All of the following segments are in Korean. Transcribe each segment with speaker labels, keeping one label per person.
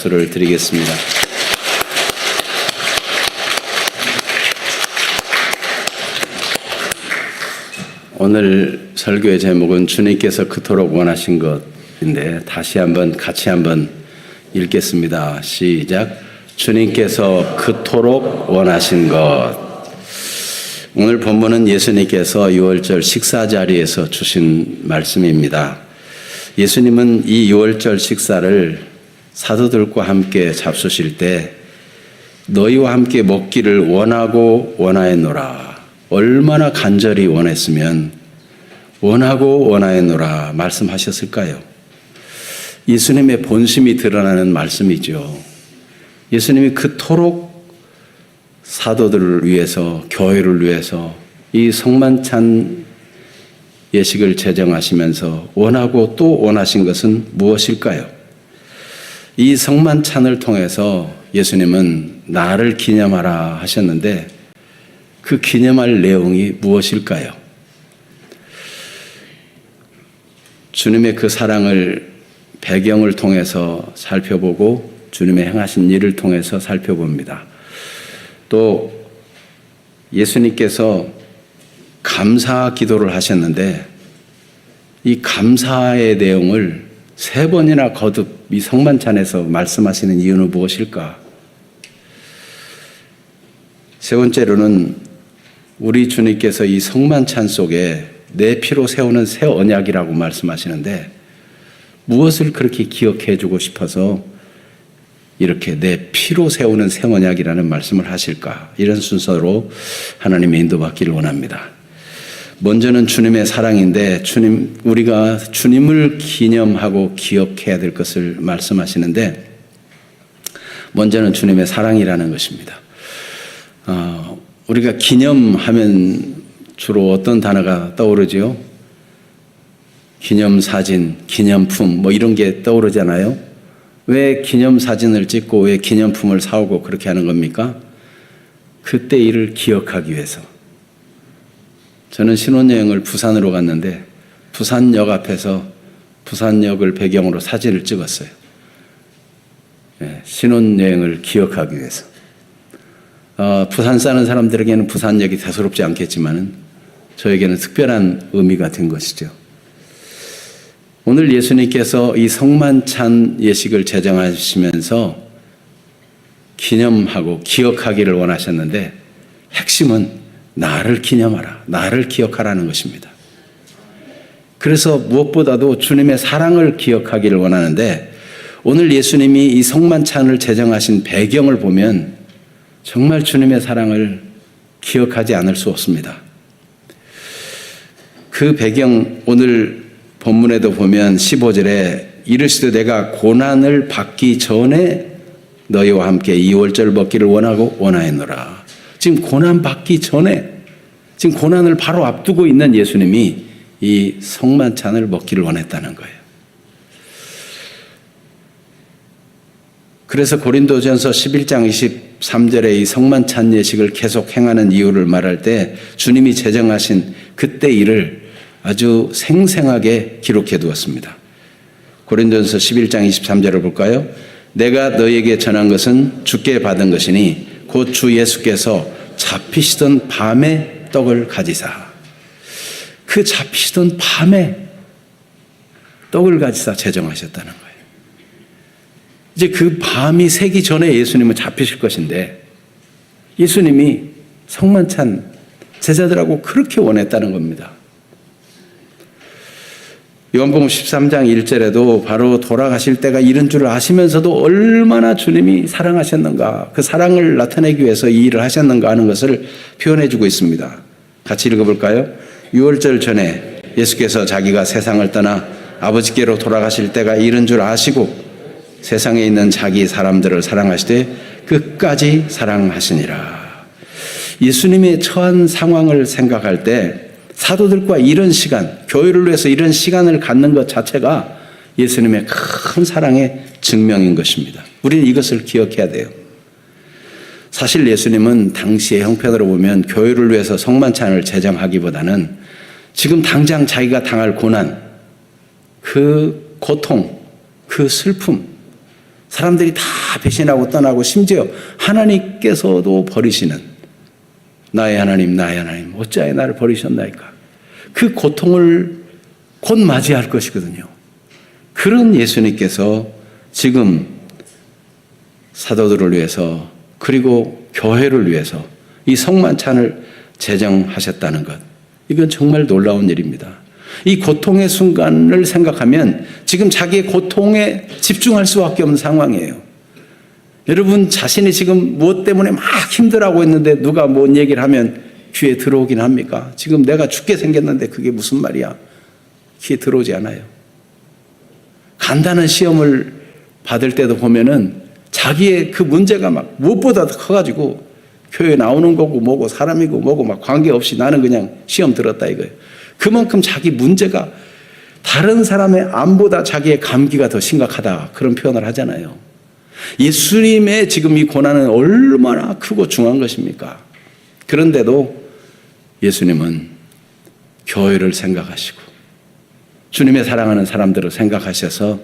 Speaker 1: 박수를 드리겠습니다. 오늘 설교의 제목은 주님께서 그토록 원하신 것인데 같이 한번 읽겠습니다. 시작. 주님께서 그토록 원하신 것. 오늘 본문은 예수님께서 유월절 식사 자리에서 주신 말씀입니다. 예수님은 이 유월절 식사를 사도들과 함께 잡수실 때 너희와 함께 먹기를 원하고 원하였노라. 얼마나 간절히 원했으면 원하고 원하였노라 말씀하셨을까요? 예수님의 본심이 드러나는 말씀이죠. 예수님이 그토록 사도들을 위해서, 교회를 위해서 이 성만찬 예식을 제정하시면서 원하고 또 원하신 것은 무엇일까요? 이 성만찬을 통해서 예수님은 나를 기념하라 하셨는데 그 기념할 내용이 무엇일까요? 주님의 그 사랑을 배경을 통해서 살펴보고 주님의 행하신 일을 통해서 살펴봅니다. 또 예수님께서 감사 기도를 하셨는데 이 감사의 내용을 3번이나 거듭 이 성만찬에서 말씀하시는 이유는 무엇일까? 세 번째로는 우리 주님께서 이 성만찬 속에 내 피로 세우는 새 언약이라고 말씀하시는데 무엇을 그렇게 기억해 주고 싶어서 이렇게 내 피로 세우는 새 언약이라는 말씀을 하실까? 이런 순서로 하나님의 인도받기를 원합니다. 먼저는 주님의 사랑인데 우리가 주님을 기념하고 기억해야 될 것을 말씀하시는데 먼저는 주님의 사랑이라는 것입니다. 우리가 기념하면 주로 어떤 단어가 떠오르죠? 기념사진, 기념품 이런 게 떠오르잖아요. 왜 기념사진을 찍고 왜 기념품을 사오고 그렇게 하는 겁니까? 그때 일을 기억하기 위해서. 저는 신혼여행을 부산으로 갔는데 부산역 앞에서 부산역을 배경으로 사진을 찍었어요. 신혼여행을 기억하기 위해서. 부산 사는 사람들에게는 부산역이 대수롭지 않겠지만 저에게는 특별한 의미가 된 것이죠. 오늘 예수님께서 이 성만찬 예식을 제정하시면서 기념하고 기억하기를 원하셨는데 핵심은 나를 기념하라, 나를 기억하라는 것입니다. 그래서 무엇보다도 주님의 사랑을 기억하기를 원하는데 오늘 예수님이 이 성만찬을 제정하신 배경을 보면 정말 주님의 사랑을 기억하지 않을 수 없습니다. 그 배경 오늘 본문에도 보면 15절에 이르시되 내가 고난을 받기 전에 너희와 함께 이 월절 먹기를 원하고 원하였노라. 지금 고난 받기 전에 지금 고난을 바로 앞두고 있는 예수님이 이 성만찬을 먹기를 원했다는 거예요. 그래서 고린도전서 11장 23절에 이 성만찬 예식을 계속 행하는 이유를 말할 때 주님이 제정하신 그때 일을 아주 생생하게 기록해 두었습니다. 고린도전서 11장 23절을 볼까요? 내가 너희에게 전한 것은 주께 받은 것이니 곧 주 예수께서 잡히시던 밤에 떡을 가지사. 그 잡히시던 밤에 떡을 가지사 제정하셨다는 거예요. 이제 그 밤이 새기 전에 예수님은 잡히실 것인데 예수님이 성만찬 제자들하고 그렇게 원했다는 겁니다. 요한복음 13장 1절에도 바로 돌아가실 때가 이른 줄을 아시면서도 얼마나 주님이 사랑하셨는가, 그 사랑을 나타내기 위해서 이 일을 하셨는가 하는 것을 표현해 주고 있습니다. 같이 읽어볼까요? 유월절 전에 예수께서 자기가 세상을 떠나 아버지께로 돌아가실 때가 이른 줄 아시고 세상에 있는 자기 사람들을 사랑하시되 끝까지 사랑하시니라. 예수님의 처한 상황을 생각할 때 사도들과 이런 시간, 교회를 위해서 이런 시간을 갖는 것 자체가 예수님의 큰 사랑의 증명인 것입니다. 우리는 이것을 기억해야 돼요. 사실 예수님은 당시의 형편으로 보면 교회를 위해서 성만찬을 제정하기보다는 지금 당장 자기가 당할 고난, 그 고통, 그 슬픔, 사람들이 다 배신하고 떠나고 심지어 하나님께서도 버리시는 나의 하나님 어찌하여 나를 버리셨나이까. 그 고통을 곧 맞이할 것이거든요. 그런 예수님께서 지금 사도들을 위해서 그리고 교회를 위해서 이 성만찬을 제정하셨다는 것, 이건 정말 놀라운 일입니다. 이 고통의 순간을 생각하면 지금 자기의 고통에 집중할 수밖에 없는 상황이에요. 여러분 자신이 지금 무엇 때문에 막 힘들어하고 있는데 누가 뭔 얘기를 하면 귀에 들어오긴 합니까? 지금 내가 죽게 생겼는데 그게 무슨 말이야? 귀에 들어오지 않아요. 간단한 시험을 받을 때도 보면은 자기의 그 문제가 막 무엇보다도 커가지고 교회 나오는 거고 뭐고 사람이고 뭐고 막 관계없이 나는 그냥 시험 들었다 이거예요. 그만큼 자기 문제가 다른 사람의 암보다 자기의 감기가 더 심각하다, 그런 표현을 하잖아요. 예수님의 지금 이 고난은 얼마나 크고 중요한 것입니까? 그런데도 예수님은 교회를 생각하시고 주님의 사랑하는 사람들을 생각하셔서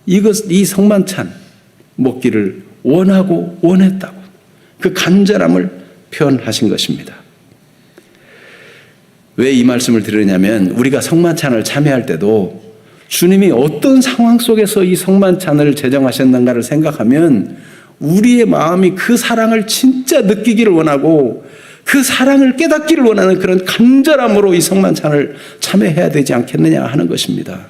Speaker 1: 이 성만찬 먹기를 원하고 원했다고 그 간절함을 표현하신 것입니다. 왜 이 말씀을 드리냐면 우리가 성만찬을 참여할 때도 주님이 어떤 상황 속에서 이 성만찬을 제정하셨는가를 생각하면 우리의 마음이 그 사랑을 진짜 느끼기를 원하고 그 사랑을 깨닫기를 원하는 그런 간절함으로 이 성만찬을 참여해야 되지 않겠느냐 하는 것입니다.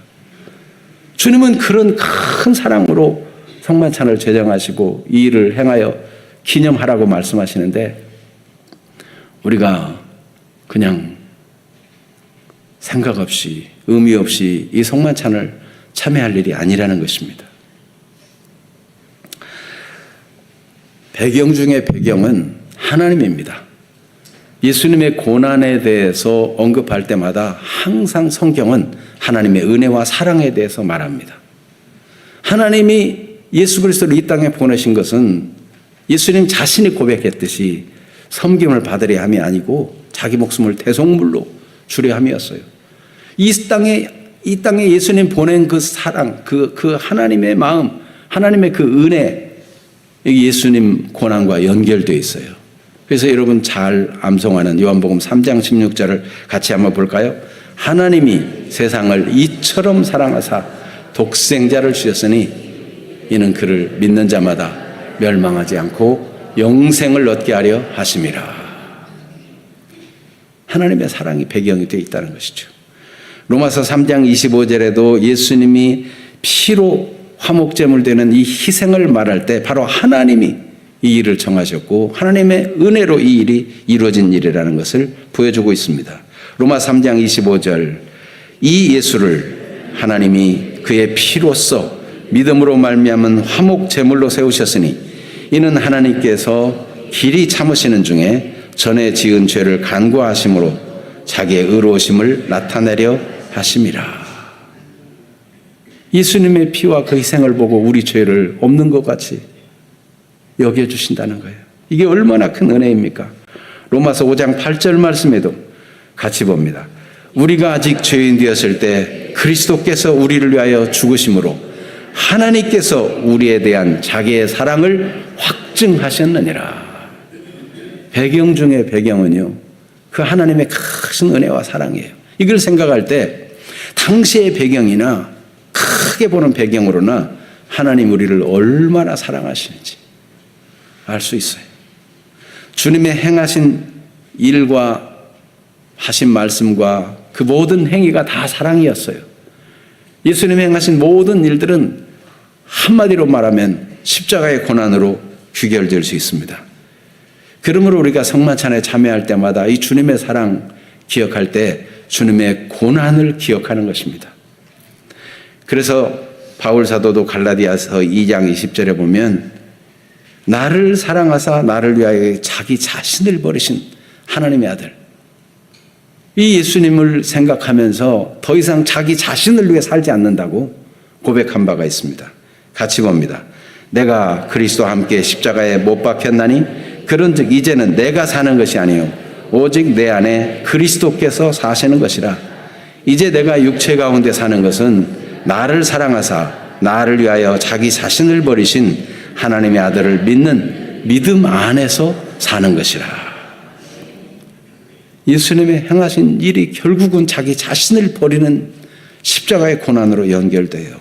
Speaker 1: 주님은 그런 큰 사랑으로 성만찬을 제정하시고 이 일을 행하여 기념하라고 말씀하시는데 우리가 그냥 생각 없이 의미 없이 이 성만찬을 참여할 일이 아니라는 것입니다. 배경 중에 배경은 하나님입니다. 예수님의 고난에 대해서 언급할 때마다 항상 성경은 하나님의 은혜와 사랑에 대해서 말합니다. 하나님이 예수 그리스도를 이 땅에 보내신 것은 예수님 자신이 고백했듯이 섬김을 받으려 함이 아니고 자기 목숨을 대속물로 주려 함이었어요. 이 땅에 예수님 보낸 그 사랑, 그 하나님의 마음, 하나님의 그 은혜, 예수님 고난과 연결되어 있어요. 그래서 여러분 잘 암송하는 요한복음 3장 16절을 같이 한번 볼까요? 하나님이 세상을 이처럼 사랑하사 독생자를 주셨으니 이는 그를 믿는 자마다 멸망하지 않고 영생을 얻게 하려 하심이라. 하나님의 사랑이 배경이 되어 있다는 것이죠. 로마서 3장 25절에도 예수님이 피로 화목제물 되는 이 희생을 말할 때 바로 하나님이 이 일을 정하셨고 하나님의 은혜로 이 일이 이루어진 일이라는 것을 보여주고 있습니다. 로마 3장 25절 이 예수를 하나님이 그의 피로써 믿음으로 말미암은 화목제물로 세우셨으니 이는 하나님께서 길이 참으시는 중에 전에 지은 죄를 간구하심으로 자기의 의로우심을 나타내려 하심이라. 예수님의 피와 그 희생을 보고 우리 죄를 없는 것 같이 여겨주신다는 거예요. 이게 얼마나 큰 은혜입니까? 로마서 5장 8절 말씀에도 같이 봅니다. 우리가 아직 죄인 되었을 때 그리스도께서 우리를 위하여 죽으심으로 하나님께서 우리에 대한 자기의 사랑을 확증하셨느니라. 배경 중에 배경은요, 그 하나님의 큰 은혜와 사랑이에요. 이걸 생각할 때 당시의 배경이나 크게 보는 배경으로나 하나님 우리를 얼마나 사랑하시는지 알 수 있어요. 주님의 행하신 일과 하신 말씀과 그 모든 행위가 다 사랑이었어요. 예수님이 행하신 모든 일들은 한마디로 말하면 십자가의 고난으로 귀결될 수 있습니다. 그러므로 우리가 성만찬에 참여할 때마다 이 주님의 사랑 기억할 때 주님의 고난을 기억하는 것입니다. 그래서 바울 사도도 갈라디아서 2장 20절에 보면 나를 사랑하사 나를 위하여 자기 자신을 버리신 하나님의 아들, 이 예수님을 생각하면서 더 이상 자기 자신을 위해 살지 않는다고 고백한 바가 있습니다. 같이 봅니다. 내가 그리스도와 함께 십자가에 못 박혔나니 그런즉 이제는 내가 사는 것이 아니요 오직 내 안에 그리스도께서 사시는 것이라. 이제 내가 육체 가운데 사는 것은 나를 사랑하사 나를 위하여 자기 자신을 버리신 하나님의 아들을 믿는 믿음 안에서 사는 것이라. 예수님의 행하신 일이 결국은 자기 자신을 버리는 십자가의 고난으로 연결돼요.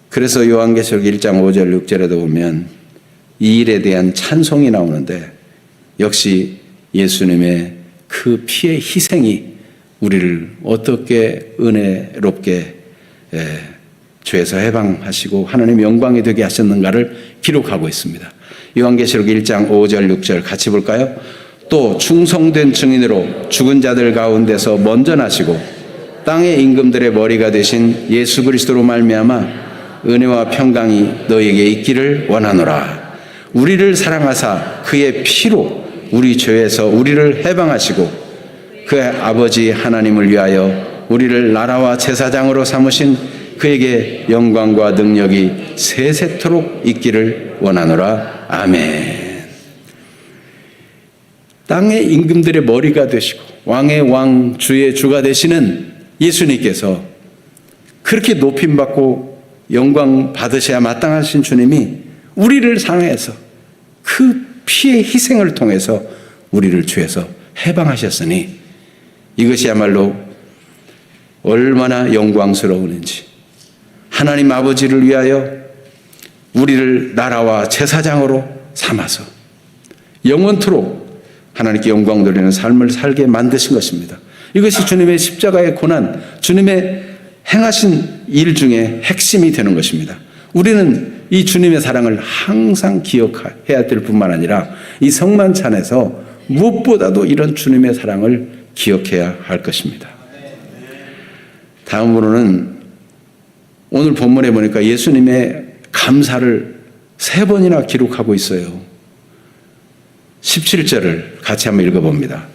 Speaker 1: 그래서 요한계시록 1장 5절 6절에도 보면 이 일에 대한 찬송이 나오는데 역시 예수님의 그 피의 희생이 우리를 어떻게 은혜롭게 죄에서 해방하시고 하나님의 영광이 되게 하셨는가를 기록하고 있습니다. 요한계시록 1장 5절 6절 같이 볼까요? 또 충성된 증인으로 죽은 자들 가운데서 먼저 나시고 땅의 임금들의 머리가 되신 예수 그리스도로 말미암아 은혜와 평강이 너에게 있기를 원하노라. 우리를 사랑하사 그의 피로 우리 죄에서 우리를 해방하시고 그의 아버지 하나님을 위하여 우리를 나라와 제사장으로 삼으신 그에게 영광과 능력이 세세토록 있기를 원하노라. 아멘. 땅의 임금들의 머리가 되시고 왕의 왕 주의 주가 되시는 예수님께서 그렇게 높임받고 영광 받으셔야 마땅하신 주님이 우리를 사랑해서 그 피의 희생을 통해서 우리를 죄에서 해방하셨으니 이것이야말로 얼마나 영광스러운지, 하나님 아버지를 위하여 우리를 나라와 제사장으로 삼아서 영원토록 하나님께 영광 돌리는 삶을 살게 만드신 것입니다. 이것이 주님의 십자가의 고난, 주님의 행하신 일 중에 핵심이 되는 것입니다. 우리는 이 주님의 사랑을 항상 기억해야 될 뿐만 아니라 이 성만찬에서 무엇보다도 이런 주님의 사랑을 기억해야 할 것입니다. 다음으로는 오늘 본문에 보니까 예수님의 감사를 3번이나 기록하고 있어요. 17절을 같이 한번 읽어봅니다.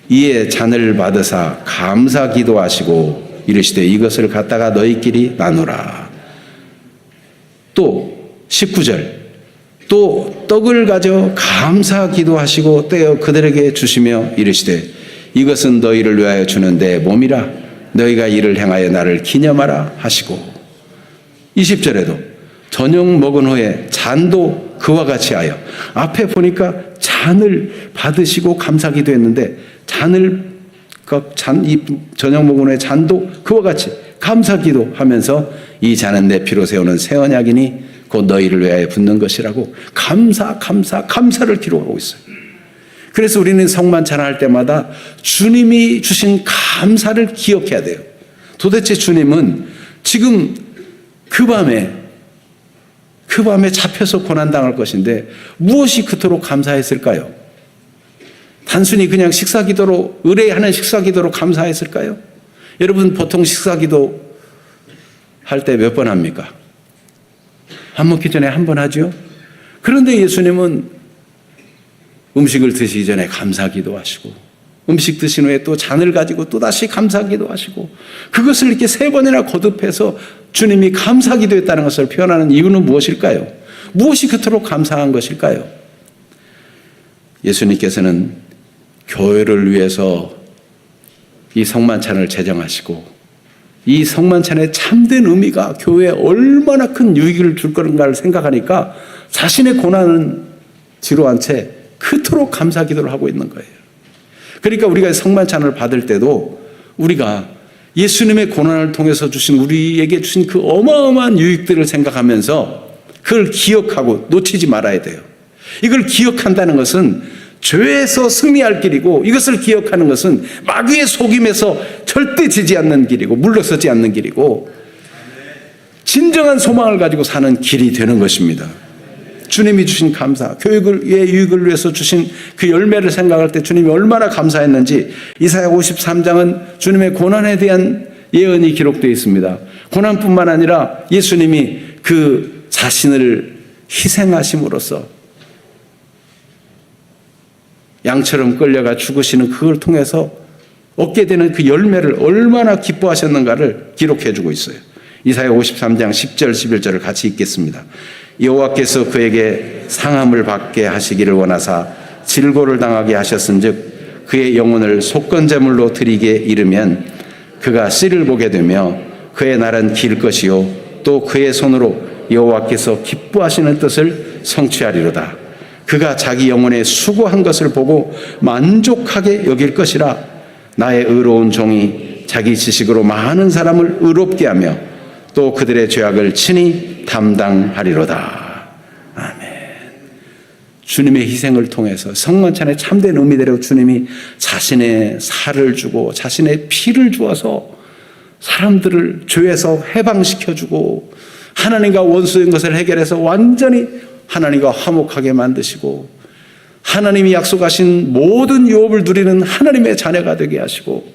Speaker 1: 이에 잔을 받으사 감사 기도하시고 이르시되 이것을 갖다가 너희끼리 나누라. 또 19절 또 떡을 가져 감사 기도하시고 떼어 그들에게 주시며 이르시되 이것은 너희를 위하여 주는 내 몸이라. 너희가 이를 행하여 나를 기념하라 하시고 20절에도 저녁 먹은 후에 잔도 그와 같이 하여, 앞에 보니까 잔을 받으시고 감사 기도했는데 이 저녁 먹은 후에 잔도 그와 같이 감사 기도하면서 이 잔은 내 피로 세우는 새 언약이니 곧 너희를 위하여 붓는 것이라고 감사를 기록하고 있어요. 그래서 우리는 성만찬 할 때마다 주님이 주신 감사를 기억해야 돼요. 도대체 주님은 지금 그 밤에 잡혀서 고난당할 것인데 무엇이 그토록 감사했을까요? 단순히 그냥 식사기도로, 의뢰하는 식사기도로 감사했을까요? 여러분 보통 식사기도 할 때 몇 번 합니까? 밥 먹기 전에 한 번 하죠? 그런데 예수님은 음식을 드시기 전에 감사기도 하시고 음식 드신 후에 또 잔을 가지고 또 다시 감사기도 하시고 그것을 이렇게 3번이나 거듭해서 주님이 감사기도했다는 것을 표현하는 이유는 무엇일까요? 무엇이 그토록 감사한 것일까요? 예수님께서는 교회를 위해서 이 성만찬을 제정하시고 이 성만찬의 참된 의미가 교회에 얼마나 큰 유익을 줄 건가를 생각하니까 자신의 고난은 뒤로 한 채 그토록 감사기도를 하고 있는 거예요. 그러니까 우리가 성만찬을 받을 때도 우리가 예수님의 고난을 통해서 우리에게 주신 그 어마어마한 유익들을 생각하면서 그걸 기억하고 놓치지 말아야 돼요. 이걸 기억한다는 것은 죄에서 승리할 길이고, 이것을 기억하는 것은 마귀의 속임에서 절대 지지 않는 길이고 물러서지 않는 길이고 진정한 소망을 가지고 사는 길이 되는 것입니다. 주님이 주신 감사, 교육의 유익을 위해서 주신 그 열매를 생각할 때 주님이 얼마나 감사했는지 이사야 53장은 주님의 고난에 대한 예언이 기록되어 있습니다. 고난뿐만 아니라 예수님이 그 자신을 희생하심으로써 양처럼 끌려가 죽으시는 그걸 통해서 얻게 되는 그 열매를 얼마나 기뻐하셨는가를 기록해 주고 있어요. 이사야 53장 10절 11절을 같이 읽겠습니다. 여호와께서 그에게 상함을 받게 하시기를 원하사 질고를 당하게 하셨은즉 그의 영혼을 속건제물로 드리게 이르면 그가 씨를 보게 되며 그의 날은 길 것이요 또 그의 손으로 여호와께서 기뻐하시는 뜻을 성취하리로다. 그가 자기 영혼에 수고한 것을 보고 만족하게 여길 것이라. 나의 의로운 종이 자기 지식으로 많은 사람을 의롭게 하며 또 그들의 죄악을 친히 담당하리로다. 아멘. 주님의 희생을 통해서 성만찬의 참된 의미대로 주님이 자신의 살을 주고 자신의 피를 주어서 사람들을 죄에서 해방시켜주고 하나님과 원수인 것을 해결해서 완전히 하나님과 화목하게 만드시고 하나님이 약속하신 모든 유업을 누리는 하나님의 자녀가 되게 하시고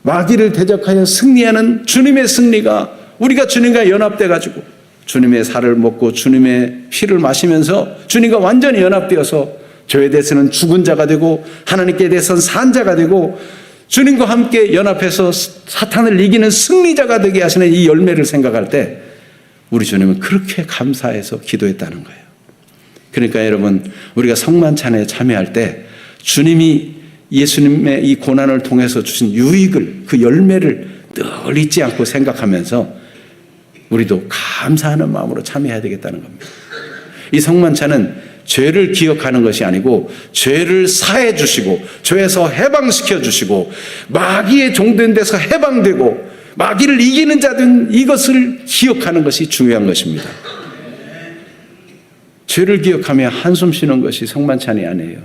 Speaker 1: 마귀를 대적하여 승리하는 주님의 승리가 우리가 주님과 연합돼 가지고 주님의 살을 먹고 주님의 피를 마시면서 주님과 완전히 연합되어서 죄에 대해서는 죽은 자가 되고 하나님께 대해서는 산 자가 되고 주님과 함께 연합해서 사탄을 이기는 승리자가 되게 하시는 이 열매를 생각할 때 우리 주님은 그렇게 감사해서 기도했다는 거예요. 그러니까 여러분, 우리가 성만찬에 참여할 때 주님이 예수님의 이 고난을 통해서 주신 유익을, 그 열매를 늘 잊지 않고 생각하면서 우리도 감사하는 마음으로 참여해야 되겠다는 겁니다. 이 성만찬은 죄를 기억하는 것이 아니고 죄를 사해 주시고 죄에서 해방시켜 주시고 마귀의 종된 데서 해방되고 마귀를 이기는 자든 이것을 기억하는 것이 중요한 것입니다. 죄를 기억하며 한숨 쉬는 것이 성만찬이 아니에요.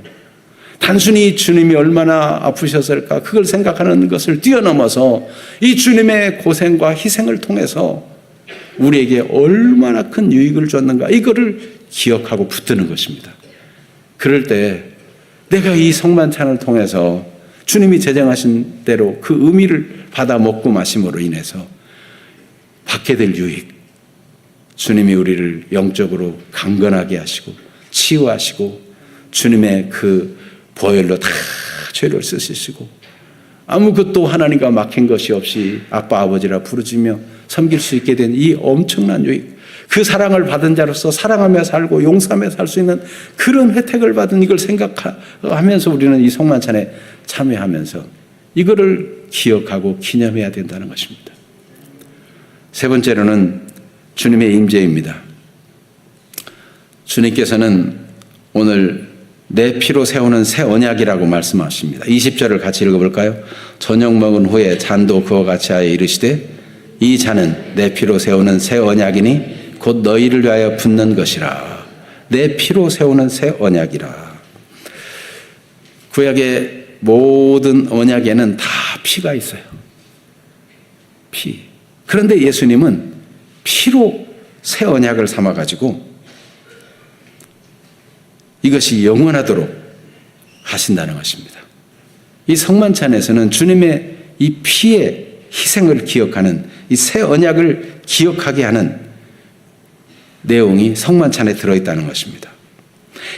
Speaker 1: 단순히 주님이 얼마나 아프셨을까 그걸 생각하는 것을 뛰어넘어서 이 주님의 고생과 희생을 통해서 우리에게 얼마나 큰 유익을 줬는가 이거를 기억하고 붙드는 것입니다. 그럴 때 내가 이 성만찬을 통해서 주님이 제정하신 대로 그 의미를 받아 먹고 마심으로 인해서 받게 될 유익, 주님이 우리를 영적으로 강건하게 하시고 치유하시고 주님의 그 보혈로 다 죄를 씻으시고 아무것도 하나님과 막힌 것이 없이 아빠 아버지라 부르짖며 섬길 수 있게 된 이 엄청난 유익, 그 사랑을 받은 자로서 사랑하며 살고 용서하며 살 수 있는 그런 혜택을 받은 이걸 생각하면서 우리는 이 성만찬에 참여하면서 이거를 기억하고 기념해야 된다는 것입니다. 세 번째로는 주님의 임재입니다. 주님께서는 오늘 내 피로 세우는 새 언약이라고 말씀하십니다. 20절을 같이 읽어볼까요? 저녁 먹은 후에 잔도 그와 같이 하여 이르시되 이 잔은 내 피로 세우는 새 언약이니 곧 너희를 위하여 붓는 것이라. 내 피로 세우는 새 언약이라. 구약의 모든 언약에는 다 피가 있어요. 피. 그런데 예수님은 피로 새 언약을 삼아가지고 이것이 영원하도록 하신다는 것입니다. 이 성만찬에서는 주님의 이 피의 희생을 기억하는 이 새 언약을 기억하게 하는 내용이 성만찬에 들어있다는 것입니다.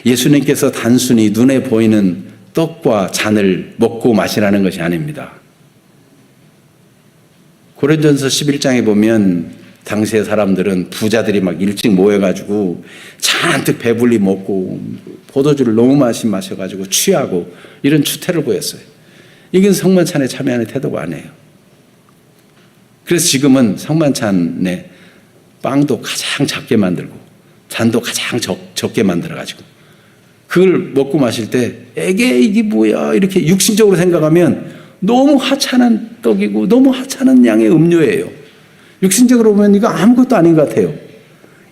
Speaker 1: 예수님께서 단순히 눈에 보이는 떡과 잔을 먹고 마시라는 것이 아닙니다. 고린도전서 11장에 보면 당시의 사람들은 부자들이 막 일찍 모여가지고 잔뜩 배불리 먹고 포도주를 너무 많이 마셔가지고 취하고 이런 추태를 보였어요. 이건 성만찬에 참여하는 태도가 아니에요. 그래서 지금은 성만찬에 빵도 가장 작게 만들고 잔도 가장 적게 만들어가지고 그걸 먹고 마실 때 에게 이게 뭐야 이렇게 육신적으로 생각하면 너무 하찮은 떡이고 너무 하찮은 양의 음료예요. 육신적으로 보면 이거 아무것도 아닌 것 같아요.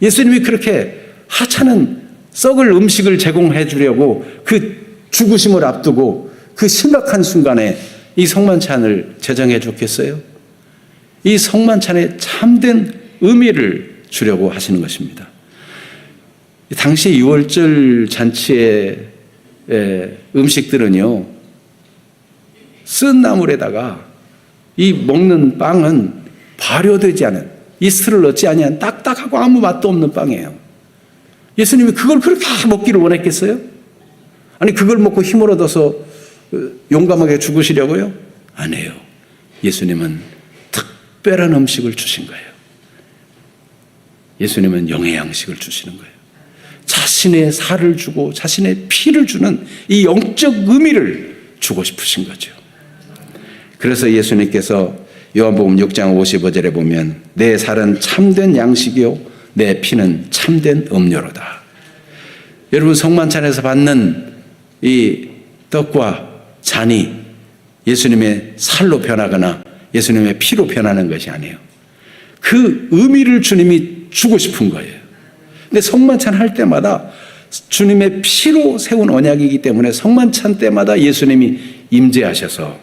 Speaker 1: 예수님이 그렇게 하찮은 썩을 음식을 제공해 주려고 그 죽으심을 앞두고 그 심각한 순간에 이 성만찬을 제정해 줬겠어요? 이 성만찬에 참된 의미를 주려고 하시는 것입니다. 당시 6월절 잔치의 음식들은요, 쓴 나물에다가 이 먹는 빵은 발효되지 않은, 이스트를 넣지 아니한 딱딱하고 아무 맛도 없는 빵이에요. 예수님이 그걸 그렇게 먹기를 원했겠어요? 아니 그걸 먹고 힘을 얻어서 용감하게 죽으시려고요? 아니에요. 예수님은 특별한 음식을 주신 거예요. 예수님은 영의 양식을 주시는 거예요. 자신의 살을 주고 자신의 피를 주는 이 영적 의미를 주고 싶으신 거죠. 그래서 예수님께서 요한복음 6장 55절에 보면 내 살은 참된 양식이요 내 피는 참된 음료로다. 여러분, 성만찬에서 받는 이 떡과 잔이 예수님의 살로 변하거나 예수님의 피로 변하는 것이 아니에요. 그 의미를 주님이 주고 싶은 거예요. 근데 성만찬 할 때마다 주님의 피로 세운 언약이기 때문에 성만찬 때마다 예수님이 임재하셔서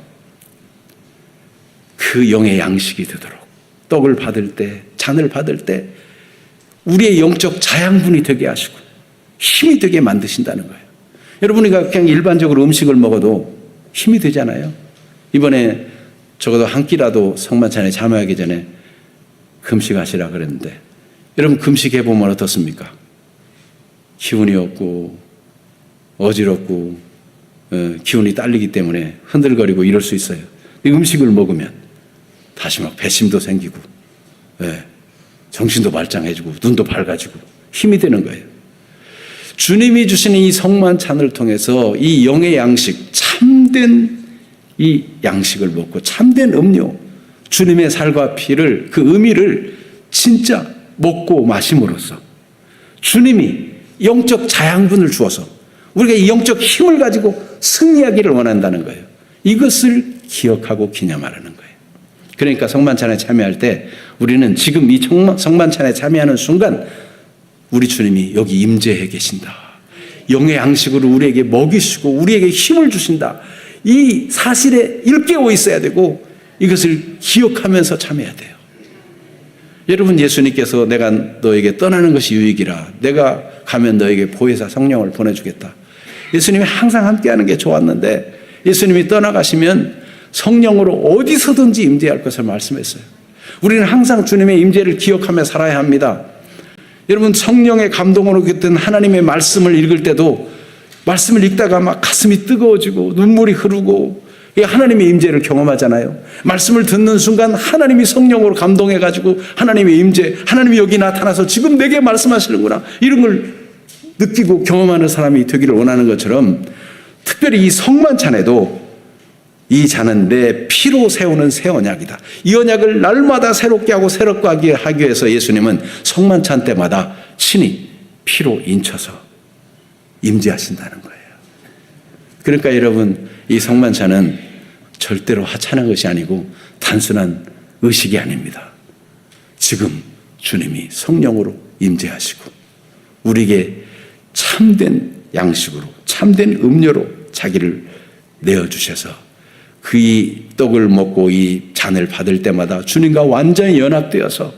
Speaker 1: 그 영의 양식이 되도록 떡을 받을 때, 잔을 받을 때 우리의 영적 자양분이 되게 하시고 힘이 되게 만드신다는 거예요. 여러분이가 그냥 일반적으로 음식을 먹어도 힘이 되잖아요. 이번에 적어도 한 끼라도 성만찬에 참여하기 전에 금식하시라 그랬는데, 여러분 금식해보면 어떻습니까? 기운이 없고 어지럽고 기운이 딸리기 때문에 흔들거리고 이럴 수 있어요. 음식을 먹으면 다시 막 배심도 생기고 정신도 말짱해지고 눈도 밝아지고 힘이 되는 거예요. 주님이 주시는 이 성만찬을 통해서 이 영의 양식, 참된 이 양식을 먹고 참된 음료, 주님의 살과 피를, 그 의미를 진짜 먹고 마심으로써 주님이 영적 자양분을 주어서 우리가 이 영적 힘을 가지고 승리하기를 원한다는 거예요. 이것을 기억하고 기념하라는 거예요. 그러니까 성만찬에 참여할 때 우리는 지금 이 성만찬에 참여하는 순간 우리 주님이 여기 임재해 계신다. 영의 양식으로 우리에게 먹이시고 우리에게 힘을 주신다. 이 사실에 일깨워 있어야 되고 이것을 기억하면서 참여해야 돼요. 여러분, 예수님께서 내가 너에게 떠나는 것이 유익이라, 내가 가면 너에게 보혜사 성령을 보내주겠다. 예수님이 항상 함께하는 게 좋았는데 예수님이 떠나가시면 성령으로 어디서든지 임재할 것을 말씀했어요. 우리는 항상 주님의 임재를 기억하며 살아야 합니다. 여러분, 성령의 감동으로 깃든 하나님의 말씀을 읽을 때도 말씀을 읽다가 막 가슴이 뜨거워지고 눈물이 흐르고 하나님의 임재를 경험하잖아요. 말씀을 듣는 순간 하나님이 성령으로 감동해가지고 하나님의 임재, 하나님이 여기 나타나서 지금 내게 말씀하시는구나, 이런 걸 느끼고 경험하는 사람이 되기를 원하는 것처럼, 특별히 이 성만찬에도 이 잔은 내 피로 세우는 새 언약이다. 이 언약을 날마다 새롭게 하고 새롭게 하기 위해서 예수님은 성만찬 때마다 친히 피로 인쳐서 임재하신다는 거예요. 그러니까 여러분, 이 성만찬은 절대로 하찮은 것이 아니고 단순한 의식이 아닙니다. 지금 주님이 성령으로 임재하시고 우리에게 참된 양식으로, 참된 음료로 자기를 내어주셔서 그 이 떡을 먹고 이 잔을 받을 때마다 주님과 완전히 연합되어서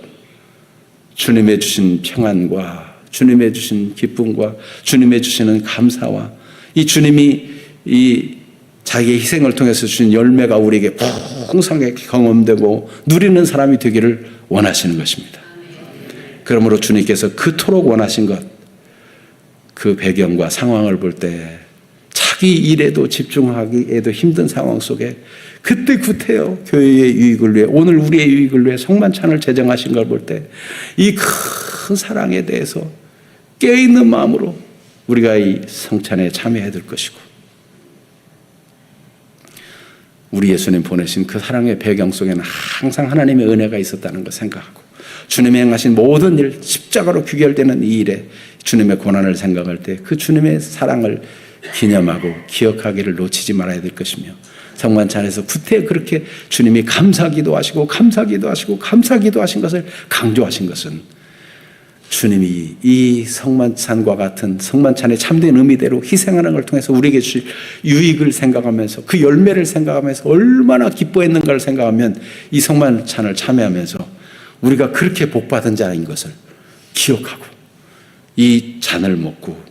Speaker 1: 주님의 주신 평안과 주님의 주신 기쁨과 주님의 주시는 감사와 이 주님이 이 자기의 희생을 통해서 주신 열매가 우리에게 풍성하게 경험되고 누리는 사람이 되기를 원하시는 것입니다. 그러므로 주님께서 그토록 원하신 것, 그 배경과 상황을 볼 때 자기 일에도 집중하기에도 힘든 상황 속에 그때 구태여 교회의 유익을 위해, 오늘 우리의 유익을 위해 성만찬을 제정하신 걸 볼 때 이 큰 사랑에 대해서 깨어있는 마음으로 우리가 이 성찬에 참여해야 될 것이고, 우리 예수님 보내신 그 사랑의 배경 속에는 항상 하나님의 은혜가 있었다는 걸 생각하고 주님이 행하신 모든 일, 십자가로 귀결되는 이 일에 주님의 고난을 생각할 때 그 주님의 사랑을 기념하고 기억하기를 놓치지 말아야 될 것이며, 성만찬에서 구태 그렇게 주님이 감사기도 하시고 감사기도 하시고 감사기도 하신 것을 강조하신 것은 주님이 이 성만찬과 같은 성만찬의 참된 의미대로 희생하는 걸 통해서 우리에게 주실 유익을 생각하면서 그 열매를 생각하면서 얼마나 기뻐했는가를 생각하면 이 성만찬을 참여하면서 우리가 그렇게 복받은 자인 것을 기억하고 이 잔을 먹고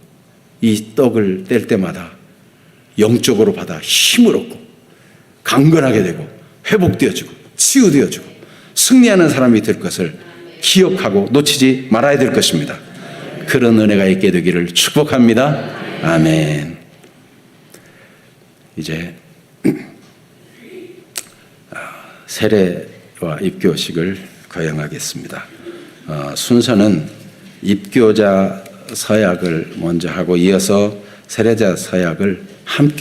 Speaker 1: 이 떡을 뗄 때마다 영적으로 받아 힘을 얻고 강건하게 되고 회복되어지고 치유되어지고 승리하는 사람이 될 것을 기억하고 놓치지 말아야 될 것입니다. 그런 은혜가 있게 되기를 축복합니다. 아멘. 이제 세례와 입교식을 거행하겠습니다. 순서는 입교자 서약을 먼저 하고 이어서 세례자 서약을 함께